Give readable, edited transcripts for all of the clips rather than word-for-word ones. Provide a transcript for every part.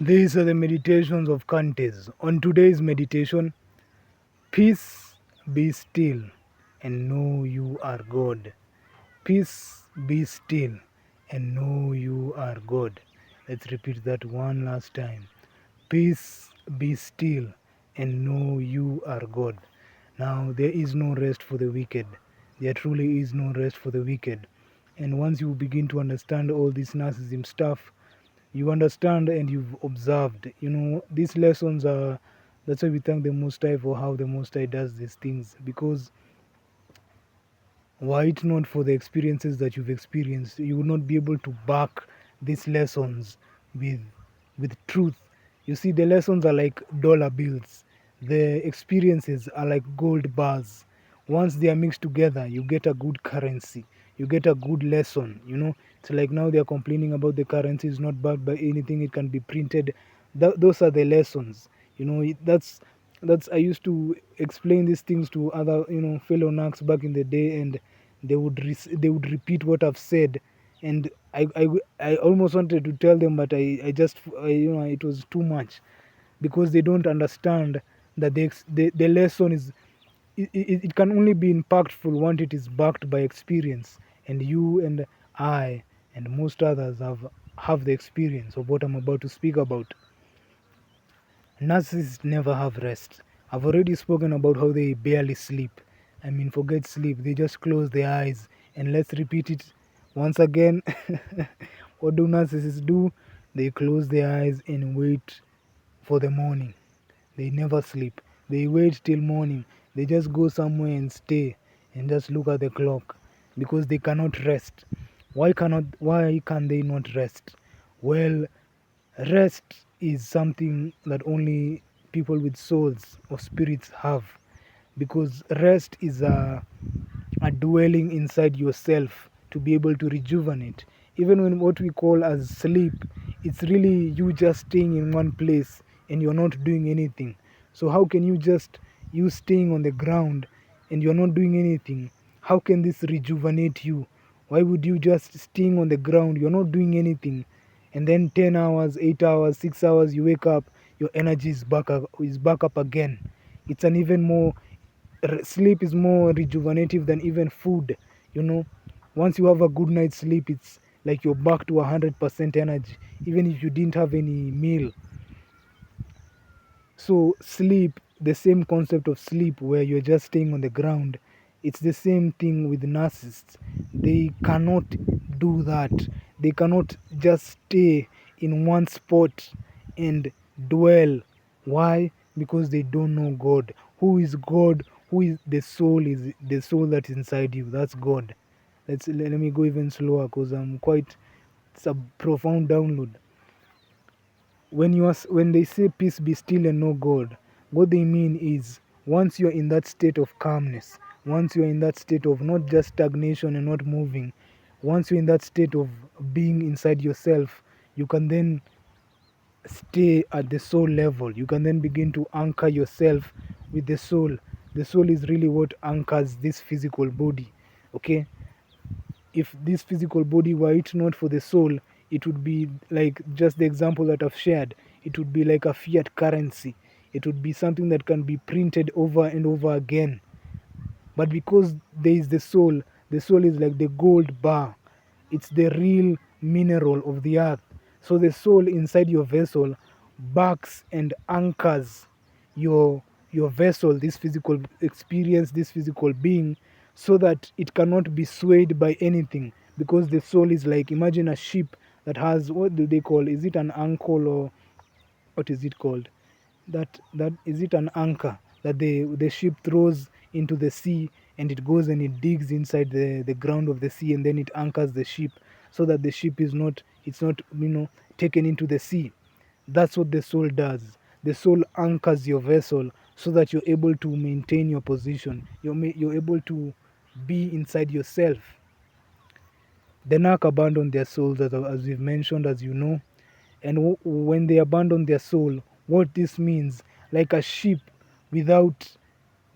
These are the meditations of Kantes. On today's meditation, peace be still and know you are God. Peace be still and know you are God. Let's repeat that one last time. Peace be still and know you are God. Now, there is no rest for the wicked. There truly is no rest for the wicked. And once you begin to understand all this narcissism stuff, you understand and you've observed. These lessons are, that's why we thank the Most High for how the Most High does these things. Because were it not for the experiences that you've experienced, you would not be able to back these lessons with truth. You see, the lessons are like dollar bills. The experiences are like gold bars. Once they are mixed together, you get a good currency. You get a good lesson. It's like now they are complaining about the currency is not backed by anything. It can be printed. Those are the lessons. That's I used to explain these things to other fellow narcs back in the day, and they would repeat what I've said, and I almost wanted to tell them, but I just it was too much, because they don't understand that the lesson is, it can only be impactful once it is backed by experience, and you and I and most others have the experience of what I'm about to speak about. Narcissists never have rest. I've already spoken about how they barely sleep. I mean, forget sleep, they just close their eyes. And let's repeat it once again. What do narcissists do? They close their eyes and wait for the morning. They never sleep. They wait till morning. They just go somewhere and stay and just look at the clock, because they cannot rest. Why can they not rest? Well, rest is something that only people with souls or spirits have, because rest is a dwelling inside yourself to be able to rejuvenate. Even when what we call as sleep, it's really you just staying in one place and you're not doing anything. So, how can you staying on the ground and you're not doing anything? How can this rejuvenate you? Why would you just staying on the ground, you're not doing anything, and then 10 hours, 8 hours, 6 hours, you wake up, your energy is back up again. It's an even more Sleep is more rejuvenative than even food. you know Once you have a good night's sleep, it's like you're back to 100% energy, even if you didn't have any meal. So sleep, the same concept of sleep where you're just staying on the ground, it's the same thing with narcissists. They cannot do that. They cannot just stay in one spot and dwell. Why? Because they don't know God. Who is God? Who is the soul? Is the soul that's inside you? That's God. Let me go even slower, because it's a profound download. When they say peace be still and know God, what they mean is, once you're in that state of calmness, once you're in that state of not just stagnation and not moving, once you're in that state of being inside yourself, you can then stay at the soul level. You can then begin to anchor yourself with the soul. The soul is really what anchors this physical body. Okay, if this physical body were it not for the soul, it would be like just the example that I've shared. It would be like a fiat currency. It would be something that can be printed over and over again. But because there is the soul is like the gold bar. It's the real mineral of the earth. So the soul inside your vessel backs and anchors your vessel, this physical experience, this physical being, so that it cannot be swayed by anything. Because the soul is like, imagine a ship that has, what do they call, is it an ankle, or what is it called, that is it an anchor that the ship throws into the sea, and it goes and it digs inside the ground of the sea, and then it anchors the ship, so that the ship is not, it's not, taken into the sea. That's what the soul does. The soul anchors your vessel, so that you're able to maintain your position. You're able to be inside yourself. The narc abandon their souls, as we've mentioned, as you know. And when they abandon their soul, what this means, like a ship without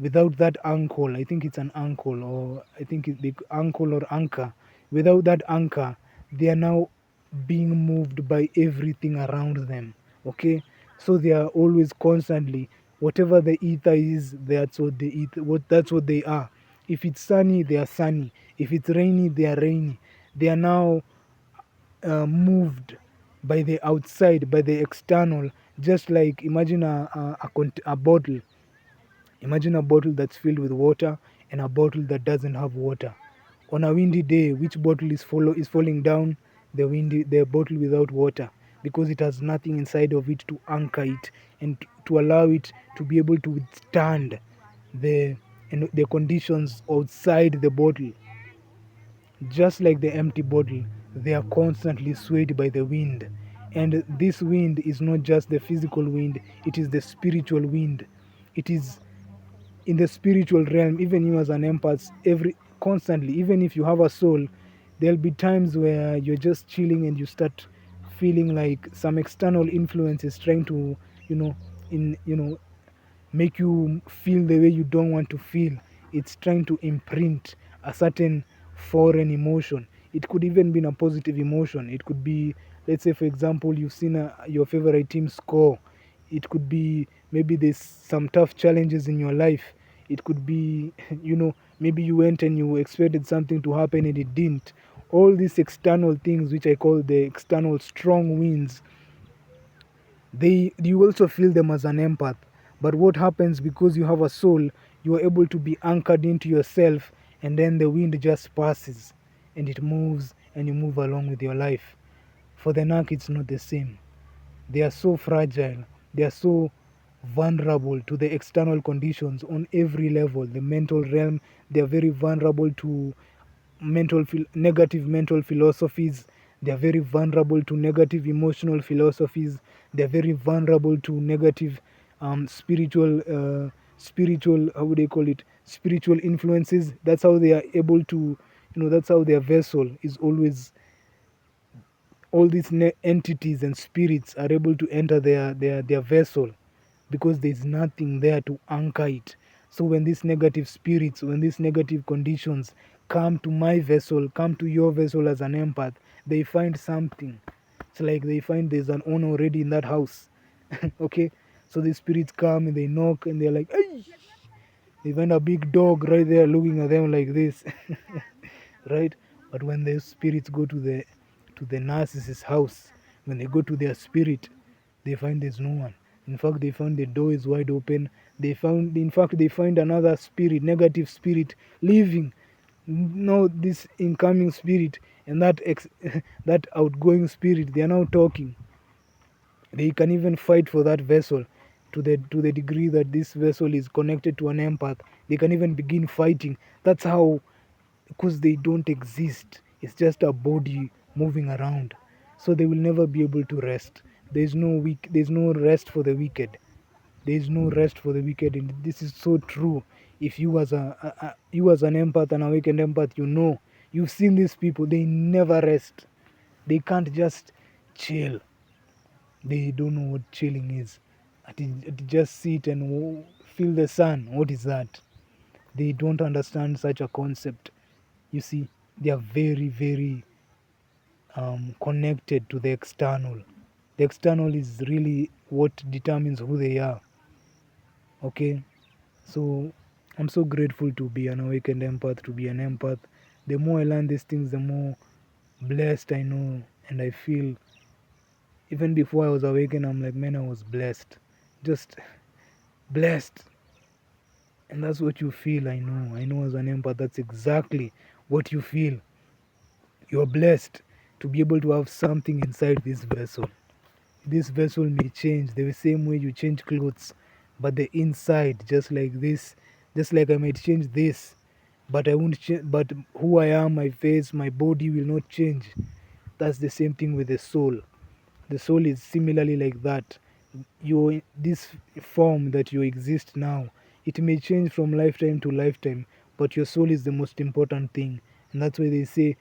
that ankle, I think it's an ankle, or I think it's the ankle or anchor. Without that anchor, they are now being moved by everything around them. Okay, so they are always constantly, whatever the ether is, that's what the ether, that's what they are. If it's sunny, they are sunny. If it's rainy, they are rainy. They are now moved by the outside, by the external. Just like imagine a bottle. Imagine a bottle that's filled with water and a bottle that doesn't have water. On a windy day, which bottle is falling down? The bottle without water, because it has nothing inside of it to anchor it and to allow it to be able to withstand the the conditions outside the bottle. Just like the empty bottle, they are constantly swayed by the wind. And this wind is not just the physical wind, it is the spiritual wind. It is in the spiritual realm. Even you as an empath, every constantly, even if you have a soul, there'll be times where you're just chilling and you start feeling like some external influence is trying to, you know, in you know make you feel the way you don't want to feel. It's trying to imprint a certain foreign emotion. It could even be a positive emotion. It could be, let's say, for example, you've seen your favorite team score. It could be maybe there's some tough challenges in your life. It could be, maybe you went and you expected something to happen and it didn't. All these external things, which I call the external strong winds, they you also feel them as an empath. But what happens, because you have a soul, you are able to be anchored into yourself, and then the wind just passes and it moves and you move along with your life. For the Nak, it's not the same. They are so fragile, they are so vulnerable to the external conditions on every level. The mental realm, they are very vulnerable to negative mental philosophies. They are very vulnerable to negative emotional philosophies. They are very vulnerable to negative spiritual, how would they call it, spiritual influences. That's how they are able to, that's how their vessel is always, all these entities and spirits are able to enter their vessel, because there's nothing there to anchor it. So when these negative spirits, when these negative conditions come to my vessel, come to your vessel as an empath, they find something. It's like they find there's an owner already in that house. Okay, so the spirits come and they knock and they're like, hey, they find a big dog right there looking at them like this. Right? But when the spirits go to the narcissist's house, when they go to their spirit, they find there's no one. In fact, they found the door is wide open. They find another spirit, negative spirit, living. No, this incoming spirit and that outgoing spirit, they are now talking. They can even fight for that vessel, to the degree that this vessel is connected to an empath. They can even begin fighting. That's how, because they don't exist. It's just a body moving around. So they will never be able to rest. There's no rest for the wicked. There is no rest for the wicked, and this is so true. If you as you as an empath, an awakened empath, you've seen these people. They never rest. They can't just chill. They don't know what chilling is. Just sit and feel the sun. What is that? They don't understand such a concept. You see, they are very, very connected to the external. The external is really what determines who they are. Okay, so I'm so grateful to be an awakened empath, to be an empath. The more I learn these things, the more blessed I know, and I feel. Even before I was awakened, I'm like, man, I was blessed, just blessed. And that's what you feel. I know as an empath, that's exactly what you feel. You're blessed to be able to have something inside this vessel. This vessel may change the same way you change clothes, but the inside, just like this, just like I might change this, but I won't change. But who I am, my face, my body will not change. That's the same thing with the soul. The soul is similarly like that. This form that you exist now, it may change from lifetime to lifetime, but your soul is the most important thing. And that's why they say,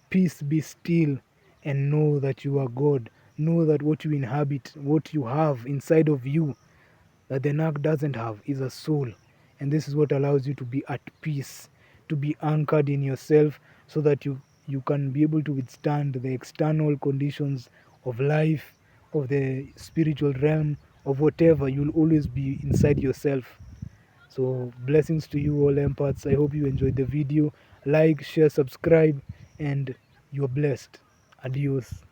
peace be still and know that you are God. Know that what you inhabit, what you have inside of you, that the Nak doesn't have, is a soul. And this is what allows you to be at peace, to be anchored in yourself, so that you can be able to withstand the external conditions of life, of the spiritual realm, of whatever, you'll always be inside yourself. So blessings to you all empaths. I hope you enjoyed the video. Like, share, subscribe, and you're blessed. Adios.